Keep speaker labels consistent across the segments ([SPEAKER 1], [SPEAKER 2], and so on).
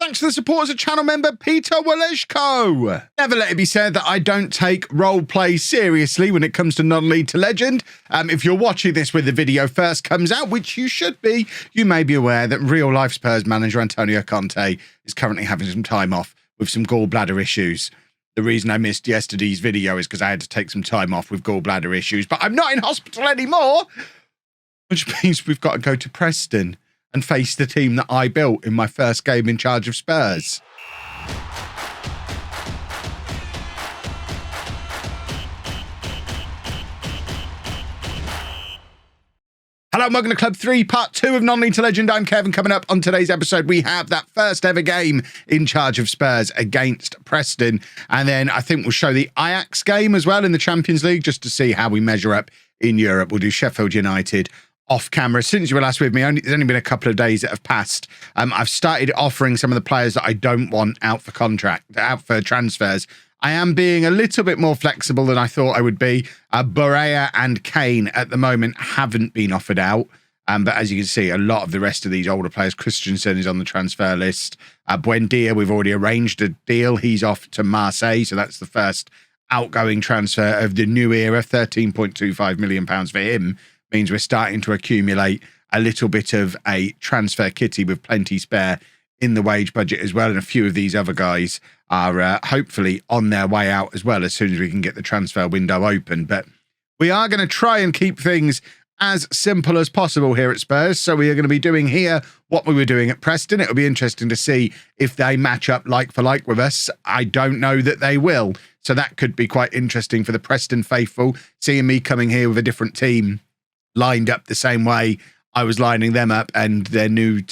[SPEAKER 1] Thanks to the support as a channel member, Peter LOLLUJO. Never let it be said that I don't take roleplay seriously when it comes to non-league to legend. If you're watching this when the video first comes out, which you should be, you may be aware that real-life Spurs manager Antonio Conte is currently having some time off with some gallbladder issues. The reason I missed yesterday's video is because I had to take some time off with gallbladder issues, but I'm not in hospital anymore, which means we've got to go to Preston and face the team that I built in my first game in charge of Spurs. Hello and welcome to Club 3, Part 2 of Non-League to Legend. I'm Kevin. Coming up on today's episode, we have that first ever game in charge of Spurs against Preston. And then I think we'll show the Ajax game as well in the Champions League, just to see how we measure up in Europe. We'll do Sheffield United off camera. Since you were last with me, there's only been a couple of days that have passed. I've started offering some of the players that I don't want out for transfers. I am being a little bit more flexible than I thought I would be. Barella and Kane at the moment haven't been offered out. But as you can see, a lot of the rest of these older players, Christensen is on the transfer list. Buendia, we've already arranged a deal. He's off to Marseille. So that's the first outgoing transfer of the new era. £13.25 million for him means we're starting to accumulate a little bit of a transfer kitty with plenty spare in the wage budget as well. And a few of these other guys are hopefully on their way out as well as soon as we can get the transfer window open. But we are going to try and keep things as simple as possible here at Spurs. So we are going to be doing here what we were doing at Preston. It'll be interesting to see if they match up like for like with us. I don't know that they will. So that could be quite interesting for the Preston faithful, seeing me coming here with a different team lined up the same way I was lining them up, and their new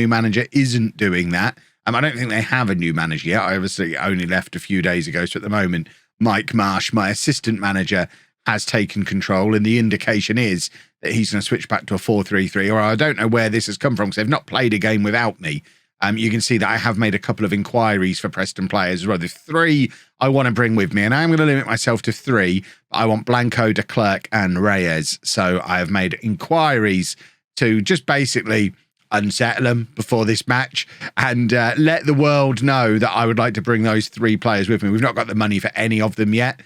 [SPEAKER 1] manager isn't doing that. I don't think they have a new manager yet. I obviously only left a few days ago. So at the moment, Mike Marsh, my assistant manager, has taken control, and the indication is that he's going to switch back to a 4-3-3, or I don't know where this has come from because they've not played a game without me. You can see that I have made a couple of inquiries for Preston players as well. There's 3 I want to bring with me, and I'm going to limit myself to 3. I want Blanco, De Klerk, and Reyes. So I have made inquiries to just basically unsettle them before this match and let the world know that I would like to bring those 3 players with me. We've not got the money for any of them yet.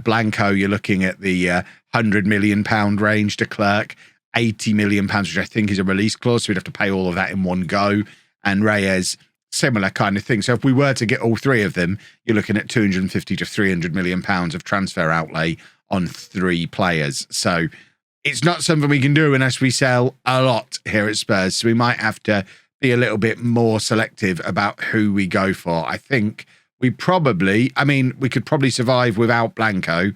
[SPEAKER 1] Blanco, you're looking at the £100 million range. De Klerk, £80 million, which I think is a release clause, so we'd have to pay all of that in one go. And Reyes, similar kind of thing. So if we were to get all 3 of them, you're looking at 250 to £300 million of transfer outlay on 3 players. So it's not something we can do unless we sell a lot here at Spurs. So we might have to be a little bit more selective about who we go for. I think we could probably survive without Blanco.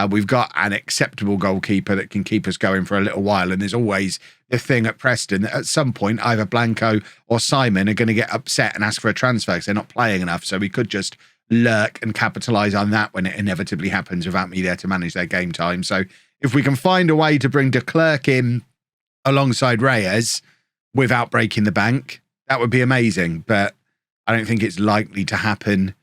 [SPEAKER 1] We've got an acceptable goalkeeper that can keep us going for a little while. And there's always the thing at Preston that at some point, either Blanco or Simon are going to get upset and ask for a transfer because they're not playing enough. So we could just lurk and capitalise on that when it inevitably happens without me there to manage their game time. So if we can find a way to bring De Klerk in alongside Reyes without breaking the bank, that would be amazing. But I don't think it's likely to happen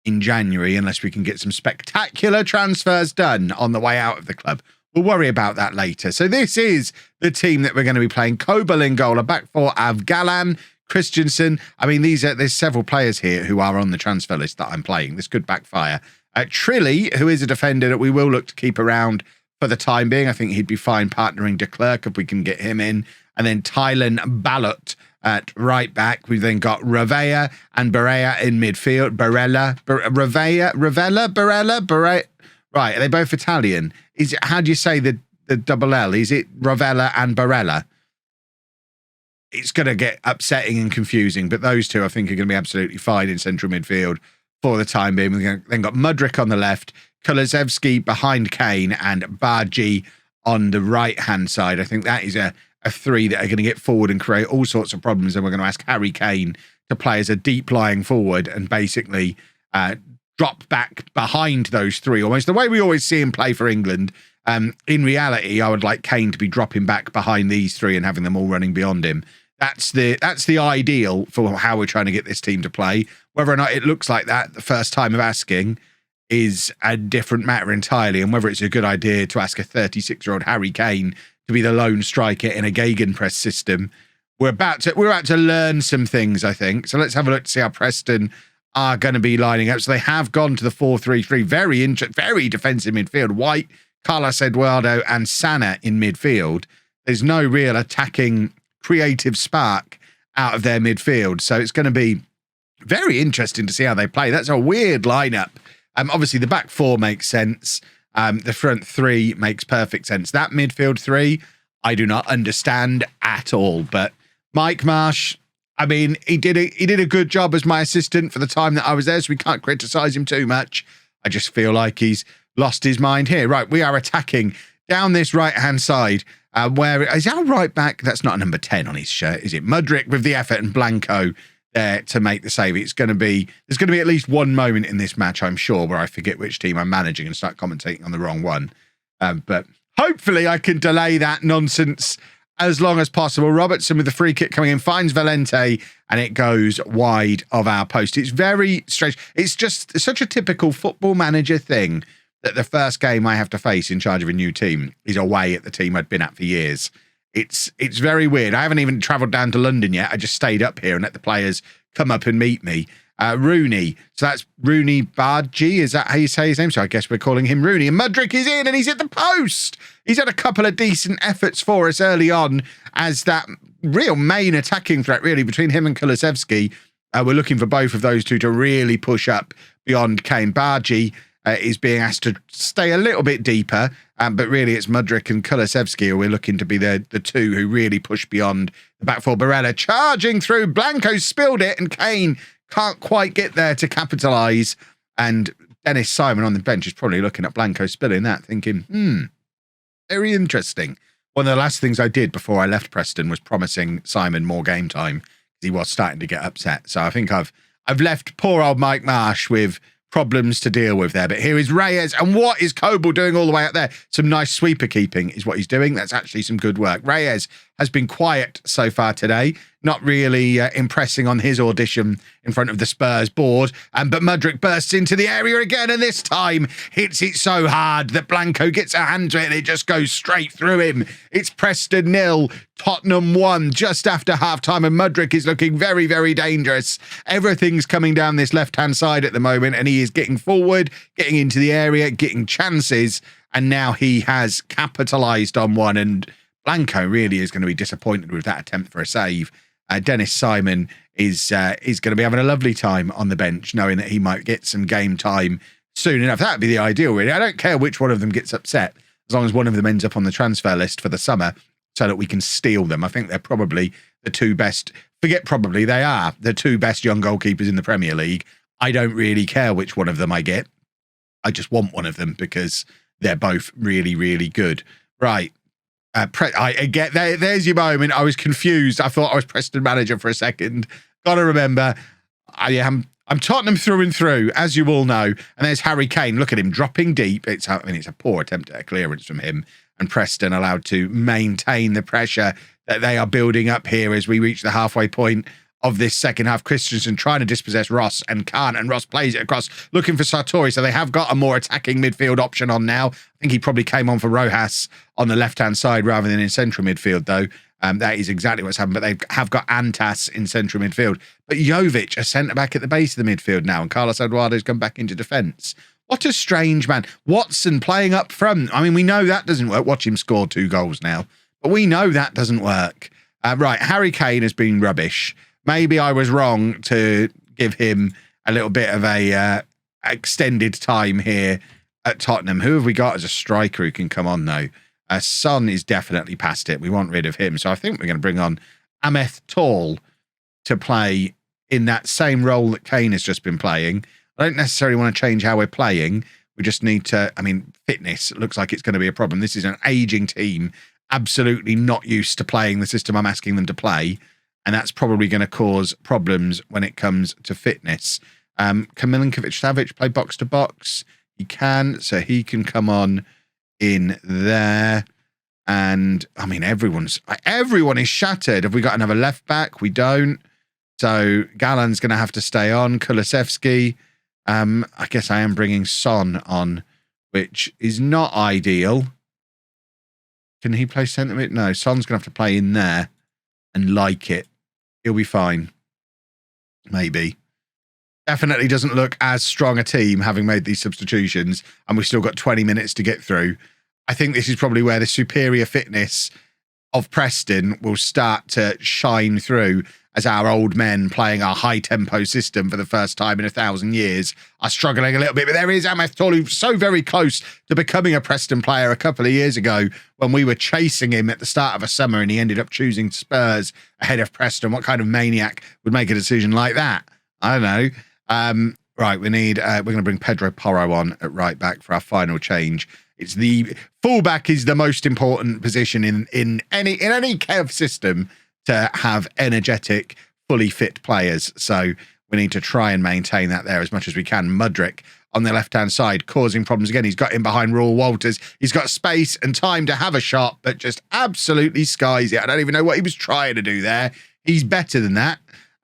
[SPEAKER 1] in January unless we can get some spectacular transfers done on the way out of the club. We'll worry about that later. So this is the team that we're going to be playing. Kobel in goal, a back 4 of Galan, Christensen. There's several players here who are on the transfer list that I'm playing. This could backfire. Trilly, who is a defender that we will look to keep around for the time being. I think he'd be fine partnering De Klerk if we can get him in. And then Tylen Ballot at right back. We've then got Ravea and Barella in midfield. Barella. Right, are they both Italian? How do you say the double L? Is it Ravella and Barella? It's going to get upsetting and confusing, but those two I think are going to be absolutely fine in central midfield for the time being. We've then got Mudryk on the left, Kulusevski behind Kane, and Bargi on the right-hand side. I think that is a 3 that are going to get forward and create all sorts of problems. And we're going to ask Harry Kane to play as a deep-lying forward and basically drop back behind those 3, almost the way we always see him play for England. In reality, I would like Kane to be dropping back behind these 3 and having them all running beyond him. That's the ideal for how we're trying to get this team to play. Whether or not it looks like that the first time of asking is a different matter entirely, and whether it's a good idea to ask a 36-year-old Harry Kane to be the lone striker in a gegenpress system we're about to learn some things, I think. So let's have a look to see how Preston are going to be lining up. So they have gone to the 4-3-3. Very defensive midfield. White, Carlos Eduardo, and Sana in midfield. There's no real attacking creative spark out of their midfield. So it's going to be very interesting to see how they play. That's a weird lineup. Obviously, the back four makes sense. The front three makes perfect sense. That midfield three, I do not understand at all. But Mike Marsh, I mean, he did a good job as my assistant for the time that I was there, so we can't criticize him too much. I just feel like he's lost his mind here. Right, we are attacking down this right-hand side. Where is our right back? That's not a number 10 on his shirt, is it? Mudryk with the effort and Blanco there to make the save. There's going to be at least one moment in this match, I'm sure, where I forget which team I'm managing and start commentating on the wrong one. But hopefully I can delay that nonsense as long as possible. Robertson with the free kick coming in, finds Valente, and it goes wide of our post. It's very strange. It's just such a typical football manager thing that the first game I have to face in charge of a new team is away at the team I'd been at for years. It's very weird. I haven't even travelled down to London yet. I just stayed up here and let the players come up and meet me. Rooney. So that's Rooney Badji. Is that how you say his name? So I guess we're calling him Rooney. And Mudryk is in and he's at the post. He's had a couple of decent efforts for us early on as that real main attacking threat, really, between him and Kulusevski. We're looking for both of those two to really push up beyond Kane. Badji is being asked to stay a little bit deeper, but really it's Mudryk and Kulusevski who we're looking to be the two who really push beyond the back four. Barella charging through, Blanco spilled it, and Kane can't quite get there to capitalise. And Dennis Simon on the bench is probably looking at Blanco spilling that, thinking, very interesting. One of the last things I did before I left Preston was promising Simon more game time, because he was starting to get upset. So I think I've left poor old Mike Marsh with problems to deal with there. But here is Reyes, and what is Coble doing all the way up there? Some nice sweeper keeping is what he's doing. That's actually some good work. Reyes has been quiet so far today, not really impressing on his audition in front of the Spurs board. But Mudryk bursts into the area again, and this time hits it so hard that Blanco gets a hand to it and it just goes straight through him. It's Preston 0, Tottenham 1 just after half-time, and Mudryk is looking very, very dangerous. Everything's coming down this left-hand side at the moment, and he is getting forward, getting into the area, getting chances, and now he has capitalised on one, and Blanco really is going to be disappointed with that attempt for a save. Dennis Simon is going to be having a lovely time on the bench, knowing that he might get some game time soon enough. That'd be the ideal, really. I don't care which one of them gets upset, as long as one of them ends up on the transfer list for the summer, so that we can steal them. I think they're probably the two best. Forget probably, they are the two best young goalkeepers in the Premier League. I don't really care which one of them I get. I just want one of them because they're both really, really good. Right. I get there's your moment. I was confused. I thought I was Preston manager for a second. Gotta remember, I'm Tottenham through and through, as you all know. And there's Harry Kane. Look at him dropping deep. It's a poor attempt at a clearance from him. And Preston allowed to maintain the pressure that they are building up here as we reach the halfway point of this second half. Christensen trying to dispossess Ross and can't, and Ross plays it across looking for Sartori, so they have got a more attacking midfield option on now. I think he probably came on for Rojas on the left-hand side rather than in central midfield, though. That is exactly what's happened, but they have got Antas in central midfield. But Jovic, a centre-back at the base of the midfield now, and Carlos Eduardo's come back into defence. What a strange man. Watson playing up front. I mean, we know that doesn't work. Watch him score 2 goals now. But we know that doesn't work. Right, Harry Kane has been rubbish. Maybe I was wrong to give him a little bit of a extended time here at Tottenham. Who have we got as a striker who can come on, though? Son is definitely past it. We want rid of him. So I think we're going to bring on Ameth Tall to play in that same role that Kane has just been playing. I don't necessarily want to change how we're playing. We just need to, fitness looks like it's going to be a problem. This is an aging team, absolutely not used to playing the system I'm asking them to play. And that's probably going to cause problems when it comes to fitness. Can Milinkovic-Savic play box-to-box? He can, so he can come on in there. And, everyone is shattered. Have we got another left-back? We don't. So Gallan's going to have to stay on. Kulusevski. I guess I am bringing Son on, which is not ideal. Can he play centre mid? No, Son's going to have to play in there. and like it. He'll be fine. Maybe. Definitely doesn't look as strong a team having made these substitutions, and we've still got 20 minutes to get through. I think this is probably where the superior fitness of Preston will start to shine through, as our old men playing our high-tempo system for the first time in 1,000 years are struggling a little bit. But there is Ameth Tolu, so very close to becoming a Preston player a couple of years ago when we were chasing him at the start of a summer and he ended up choosing Spurs ahead of Preston. What kind of maniac would make a decision like that? I don't know. Right, we're going to bring Pedro Porro on at right back for our final change. It's the fullback is the most important position in any Kev system to have energetic, fully fit players. So we need to try and maintain that there as much as we can. Mudryk on the left-hand side causing problems again. He's got in behind Raul Walters. He's got space and time to have a shot, but just absolutely skies it. I don't even know what he was trying to do there. He's better than that.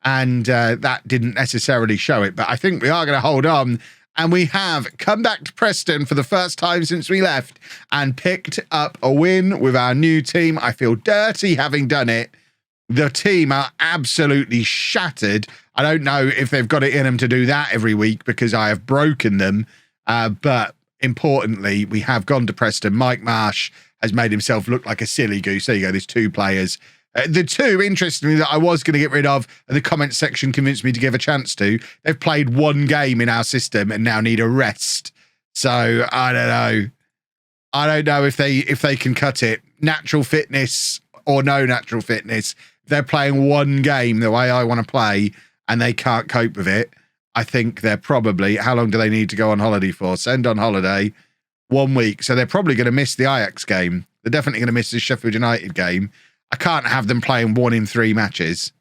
[SPEAKER 1] And that didn't necessarily show it. But I think we are going to hold on. And we have come back to Preston for the first time since we left and picked up a win with our new team. I feel dirty having done it. The team are absolutely shattered. I don't know if they've got it in them to do that every week because I have broken them. But importantly, we have gone to Preston. Mike Marsh has made himself look like a silly goose. There you go. There's two players. The two, interestingly, that I was going to get rid of, and the comment section convinced me to give a chance to, they've played one game in our system and now need a rest. So I don't know. I don't know if they can cut it. Natural fitness or no natural fitness. They're playing one game the way I want to play and they can't cope with it. I think they're probably, how long do they need to go on holiday for? Send on holiday 1 week. So they're probably going to miss the Ajax game. They're definitely going to miss the Sheffield United game. I can't have them playing 1 in 3 matches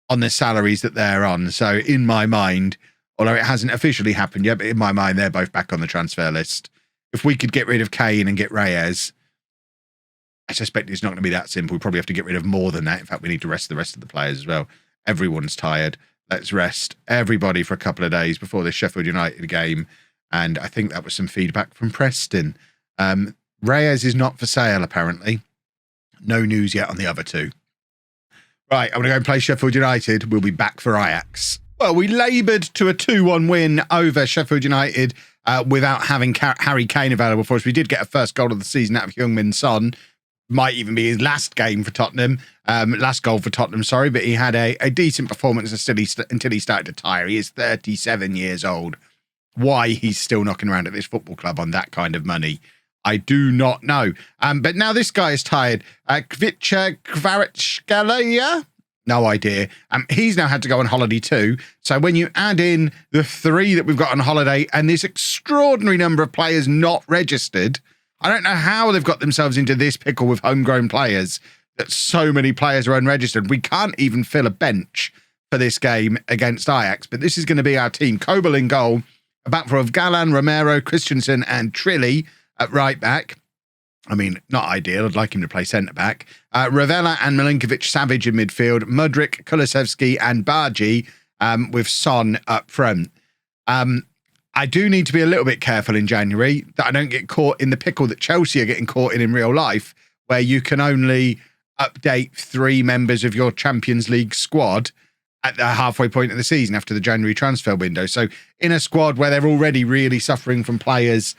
[SPEAKER 1] on the salaries that they're on. So in my mind, although it hasn't officially happened yet, but in my mind, they're both back on the transfer list. If we could get rid of Kane and get Reyes, I suspect it's not going to be that simple. We probably have to get rid of more than that. In fact, we need to rest the rest of the players as well. Everyone's tired. Let's rest everybody for a couple of days before the Sheffield United game. And I think that was some feedback from Preston. Reyes is not for sale, apparently. No news yet on the other two. Right, I'm going to go and play Sheffield United. We'll be back for Ajax. Well, we laboured to a 2-1 win over Sheffield United without having Harry Kane available for us. We did get a first goal of the season out of Heung-min Son. Might even be his last game for Tottenham. Last goal for Tottenham, sorry. But he had a decent performance until he started to tire. He is 37 years old. Why he's still knocking around at this football club on that kind of money, I do not know. But now this guy is tired. Kvicha Kvaratskhelia? No idea. He's now had to go on holiday too. So when you add in the 3 that we've got on holiday and this extraordinary number of players not registered, I don't know how they've got themselves into this pickle with homegrown players, that so many players are unregistered. We can't even fill a bench for this game against Ajax. But this is going to be our team. Kobel in goal. A back four of Galan, Romero, Christensen and Trilly at right back. I mean, not ideal. I'd like him to play centre-back. Ravella and Milinkovic-Savic in midfield. Mudryk, Kulusevski and Bargi with Son up front. I do need to be a little bit careful in January that I don't get caught in the pickle that Chelsea are getting caught in real life, where you can only update 3 members of your Champions League squad at the halfway point of the season after the January transfer window. So in a squad where they're already really suffering from players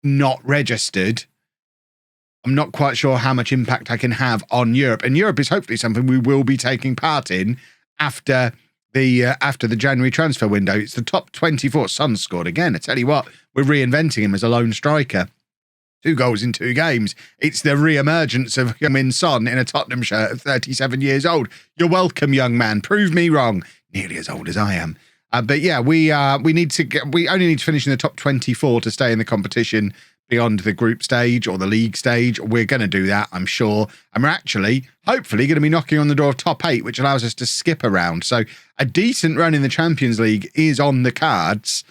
[SPEAKER 1] not registered, I'm not quite sure how much impact I can have on Europe. And Europe is hopefully something we will be taking part in after the January transfer window. It's the top 24. Son scored again. I tell you what, we're reinventing him as a lone striker. 2 goals in 2 games. It's the re-emergence of Heung-min Son in a Tottenham shirt at 37 years old. You're welcome, young man. Prove me wrong. Nearly as old as I am. But yeah, we only need to finish in the top 24 to stay in the competition beyond the group stage or the league stage. We're going to do that, I'm sure. And we're actually, hopefully, going to be knocking on the door of top 8, which allows us to skip around. So a decent run in the Champions League is on the cards.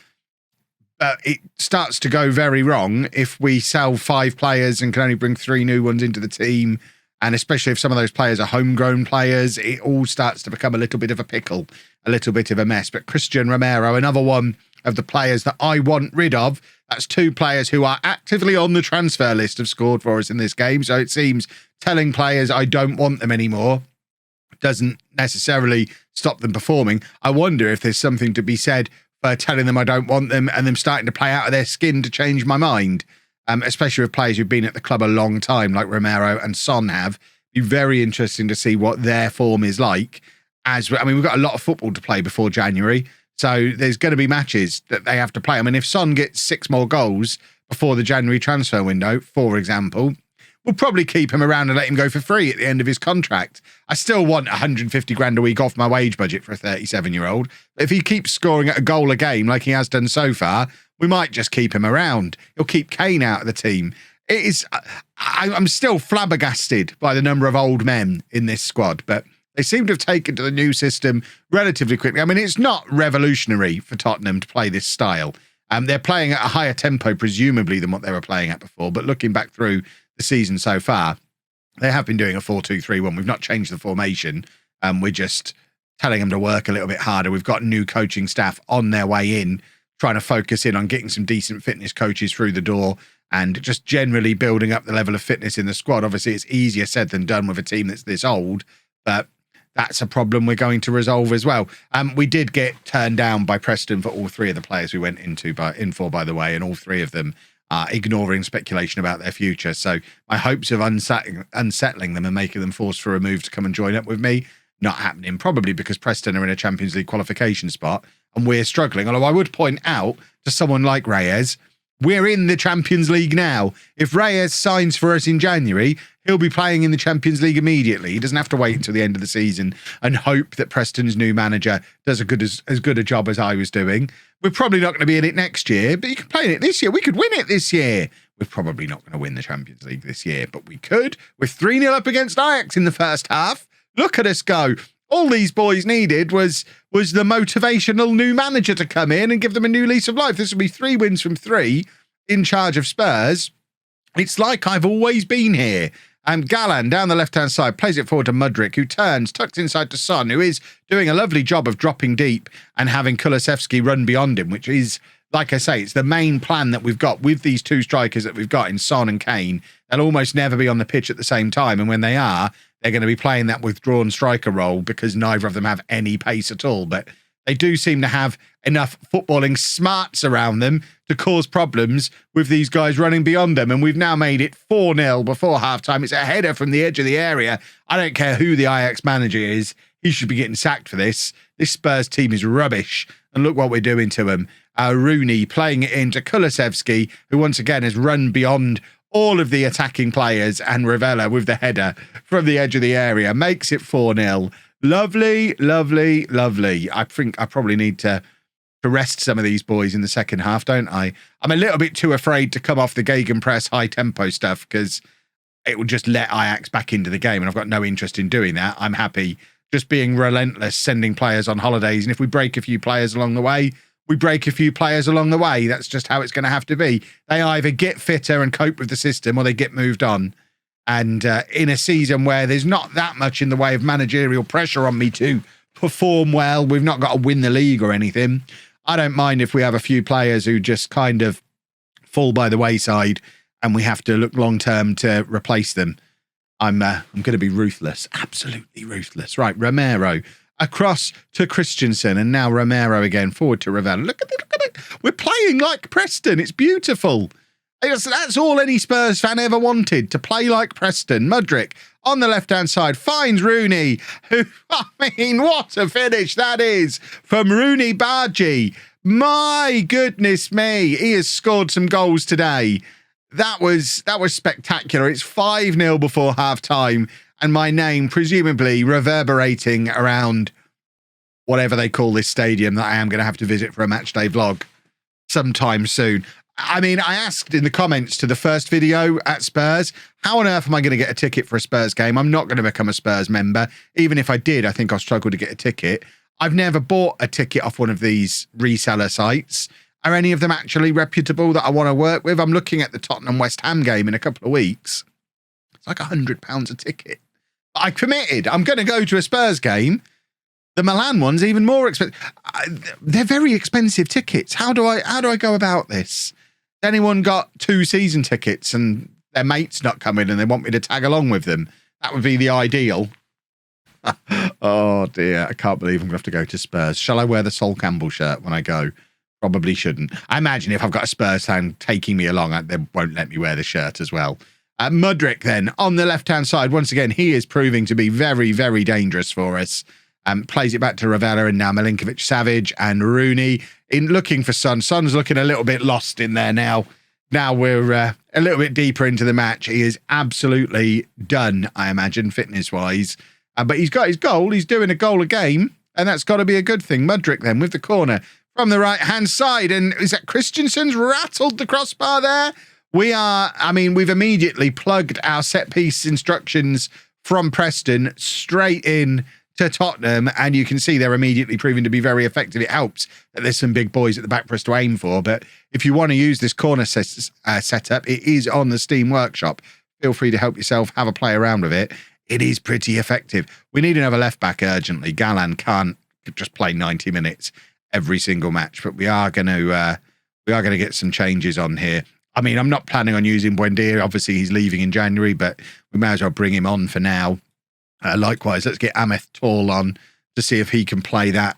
[SPEAKER 1] But it starts to go very wrong if we sell 5 players and can only bring 3 new ones into the team. And especially if some of those players are homegrown players, it all starts to become a little bit of a pickle, a little bit of a mess. But Christian Romero, another one of the players that I want rid of. That's 2 players who are actively on the transfer list have scored for us in this game. So it seems telling players I don't want them anymore doesn't necessarily stop them performing. I wonder if there's something to be said for telling them I don't want them and them starting to play out of their skin to change my mind, especially with players who've been at the club a long time, like Romero and Son have. Be very interesting to see what their form is like. We've got a lot of football to play before January, so there's going to be matches that they have to play. I mean, if Son gets 6 more goals before the January transfer window, for example, we'll probably keep him around and let him go for free at the end of his contract. I still want 150 grand a week off my wage budget for a 37-year-old. If he keeps scoring at a goal a game like he has done so far, we might just keep him around. He'll keep Kane out of the team. I'm still flabbergasted by the number of old men in this squad, but they seem to have taken to the new system relatively quickly. I mean, it's not revolutionary for Tottenham to play this style. They're playing at a higher tempo, presumably, than what they were playing at before. But looking back through the season so far, they have been doing a 4-2-3-1. We've not changed the formation. We're just telling them to work a little bit harder. We've got new coaching staff on their way in, trying to focus in on getting some decent fitness coaches through the door and just generally building up the level of fitness in the squad. Obviously, it's easier said than done with a team that's this old, but that's a problem we're going to resolve as well. We did get turned down by Preston for all 3 of the players we went in for, by the way, and all 3 of them are ignoring speculation about their future. So my hopes of unsettling them and making them forced for a move to come and join up with me, not happening, probably because Preston are in a Champions League qualification spot and we're struggling. Although I would point out to someone like Reyes, we're in the Champions League now. If Reyes signs for us in January, he'll be playing in the Champions League immediately. He doesn't have to wait until the end of the season and hope that Preston's new manager does as good a job as I was doing. We're probably not going to be in it next year, but you can play in it this year. We could win it this year. We're probably not going to win the Champions League this year, but we could. We're 3-0 up against Ajax in the first half. Look at us go. All these boys needed was the motivational new manager to come in and give them a new lease of life. This will be 3 wins from 3 in charge of Spurs. It's like I've always been here. Gallan down the left-hand side plays it forward to Mudryk, who turns, tucks inside to Son, who is doing a lovely job of dropping deep and having Kulusevski run beyond him, which is, like I say, it's the main plan that we've got with these 2 strikers that we've got in Son and Kane. They'll almost never be on the pitch at the same time, and when they are, they're going to be playing that withdrawn striker role because neither of them have any pace at all. But they do seem to have enough footballing smarts around them to cause problems with these guys running beyond them. And we've now made it 4-0 before halftime. It's a header from the edge of the area. I don't care who the Ajax manager is. He should be getting sacked for this. This Spurs team is rubbish. And look what we're doing to him. Rooney playing it into Kulusevski, who once again has run beyond all of the attacking players, and Ravella with the header from the edge of the area makes it 4-0. Lovely, lovely, lovely. I think I probably need to rest some of these boys in the second half, don't I? I'm a little bit too afraid to come off the gegenpress high tempo stuff because it will just let Ajax back into the game, and I've got no interest in doing that. I'm happy just being relentless, sending players on holidays, and if we break a few players along the way, we break a few players along the way. That's just how it's going to have to be. They either get fitter and cope with the system or they get moved on. And in a season where there's not that much in the way of managerial pressure on me to perform well, we've not got to win the league or anything. I don't mind if we have a few players who just kind of fall by the wayside and we have to look long-term to replace them. I'm going to be ruthless, absolutely ruthless. Right, Romero across to Christensen, and now Romero again, forward to Ravella. Look at it. We're playing like Preston. It's beautiful. That's all any Spurs fan ever wanted, to play like Preston. Mudryk on the left-hand side finds Rooney, who, I mean, what a finish that is from Rooney Bargi. My goodness me, he has scored some goals today. That was spectacular. It's 5-0 before half-time, and my name presumably reverberating around whatever they call this stadium that I am going to have to visit for a matchday vlog sometime soon. I mean, I asked in the comments to the first video at Spurs, how on earth am I going to get a ticket for a Spurs game? I'm not going to become a Spurs member. Even if I did, I think I'll struggle to get a ticket. I've never bought a ticket off one of these reseller sites. Are any of them actually reputable that I want to work with? I'm looking at the Tottenham West Ham game in a couple of weeks. It's like £100 a ticket. I committed. I'm going to go to a Spurs game. The Milan one's even more expensive. They're very expensive tickets. How do I go about this? Has anyone got 2 season tickets and their mate's not coming and they want me to tag along with them. That would be the ideal. Oh, dear. I can't believe I'm going to have to go to Spurs. Shall I wear the Sol Campbell shirt when I go? Probably shouldn't. I imagine if I've got a Spurs fan taking me along, they won't let me wear the shirt as well. Mudryk then, on the left-hand side. Once again, he is proving to be very, very dangerous for us. Plays it back to Ravella and now Milinkovic-Savic and Rooney in looking for Son. Son's looking a little bit lost in there now. Now we're a little bit deeper into the match. He is absolutely done, I imagine, fitness-wise. But he's got his goal. He's doing a goal a game, and that's got to be a good thing. Mudryk then with the corner from the right-hand side. And is that Christensen's rattled the crossbar there? We've immediately plugged our set-piece instructions from Preston straight in to Tottenham, and you can see they're immediately proving to be very effective. It helps that there's some big boys at the back for us to aim for, but if you want to use this corner setup, it is on the Steam Workshop. Feel free to help yourself, have a play around with it. It is pretty effective. We need another left-back urgently. Galan can't just play 90 minutes every single match, but we are going to get some changes on here. I mean, I'm not planning on using Buendia. Obviously, he's leaving in January, but we may as well bring him on for now. Likewise, let's get Ameth Tall on to see if he can play that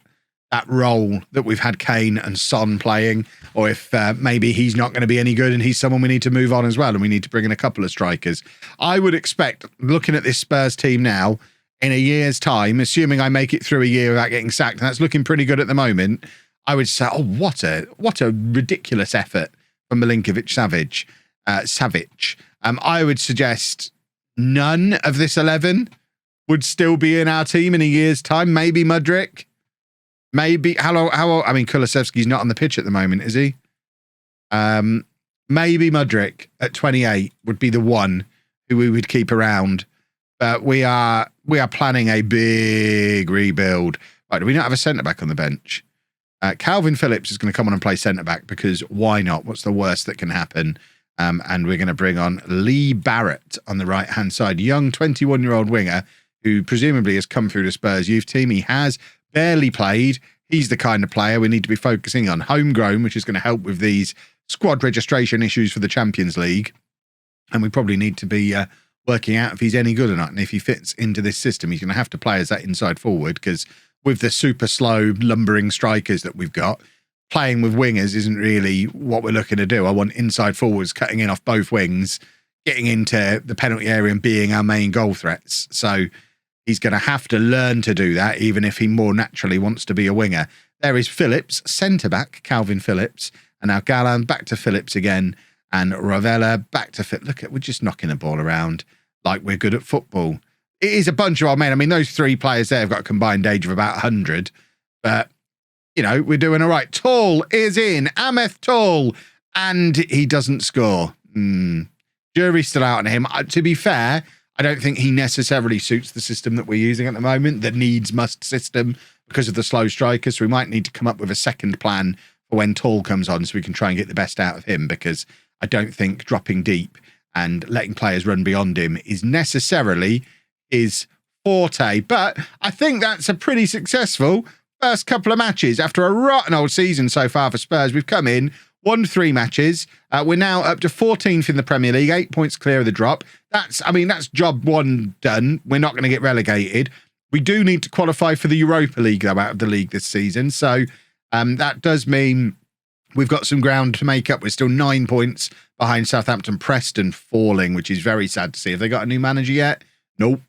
[SPEAKER 1] role that we've had Kane and Son playing, or if maybe he's not going to be any good and he's someone we need to move on as well, and we need to bring in a couple of strikers. I would expect, looking at this Spurs team now, in a year's time, assuming I make it through a year without getting sacked, and that's looking pretty good at the moment, I would say, oh, what a ridiculous effort from Milinkovic-Savic. I would suggest none of this 11 would still be in our team in a year's time. Maybe Mudryk. Maybe, Kulusevski's not on the pitch at the moment, is he? Maybe Mudryk at 28 would be the one who we would keep around. But we are planning a big rebuild. Right, do we not have a centre-back on the bench? Calvin Phillips is going to come on and play centre-back because why not? What's the worst that can happen? And we're going to bring on Lee Barrett on the right-hand side. Young 21-year-old winger who presumably has come through the Spurs youth team. He has barely played. He's the kind of player we need to be focusing on. Homegrown, which is going to help with these squad registration issues for the Champions League. And we probably need to be working out if he's any good or not. And if he fits into this system, he's going to have to play as that inside forward, because with the super slow, lumbering strikers that we've got, playing with wingers isn't really what we're looking to do. I want inside forwards cutting in off both wings, getting into the penalty area and being our main goal threats. So he's going to have to learn to do that, even if he more naturally wants to be a winger. There is Phillips, centre-back, Calvin Phillips. And now Galan, back to Phillips again. And Ravella, back to Phillips. Look, we're just knocking the ball around like we're good at football. It is a bunch of old men. I mean, those three players there have got a combined age of about 100. But, we're doing all right. Tall is in. Ameth Tall. And he doesn't score. Jury's still out on him. To be fair, I don't think he necessarily suits the system that we're using at the moment, the needs-must system, because of the slow strikers. So we might need to come up with a second plan for when Tall comes on so we can try and get the best out of him, because I don't think dropping deep and letting players run beyond him is necessarily his forte. But I think that's a pretty successful first couple of matches. After a rotten old season so far for Spurs, we've come in, won 3 matches. We're now up to 14th in the Premier League, 8 points clear of the drop. That's job one done. We're not going to get relegated. We do need to qualify for the Europa League, though, out of the league this season. So that does mean we've got some ground to make up. We're still 9 points behind Southampton. Preston falling, which is very sad to see. Have they got a new manager yet? Nope.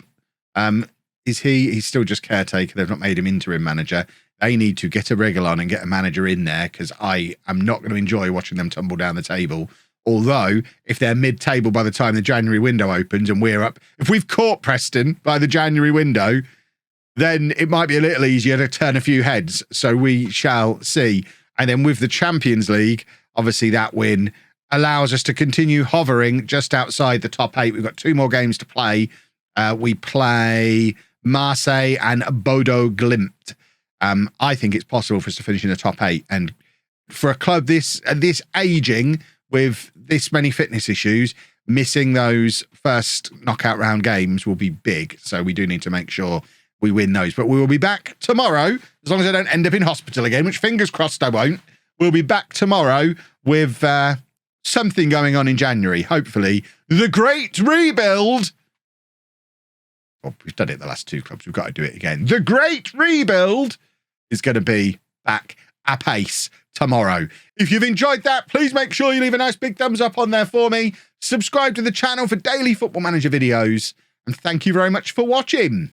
[SPEAKER 1] Is he? He's still just caretaker. They've not made him interim manager. They need to get a wriggle on and get a manager in there, because I am not going to enjoy watching them tumble down the table. Although, if they're mid-table by the time the January window opens and we're up, if we've caught Preston by the January window, then it might be a little easier to turn a few heads. So we shall see. And then with the Champions League, obviously that win allows us to continue hovering just outside the top 8. We've got 2 more games to play. We play Marseille and Bodo Glimt. I think it's possible for us to finish in the top 8. And for a club this aging, with this many fitness issues, missing those first knockout round games will be big. So we do need to make sure we win those. But we will be back tomorrow, as long as I don't end up in hospital again, which fingers crossed I won't. We'll be back tomorrow with something going on in January. Hopefully, the great rebuild. Well, we've done it the last 2 clubs. We've got to do it again. The great rebuild is going to be back apace tomorrow. If you've enjoyed that, please make sure you leave a nice big thumbs up on there for me. Subscribe to the channel for daily Football Manager videos. And thank you very much for watching.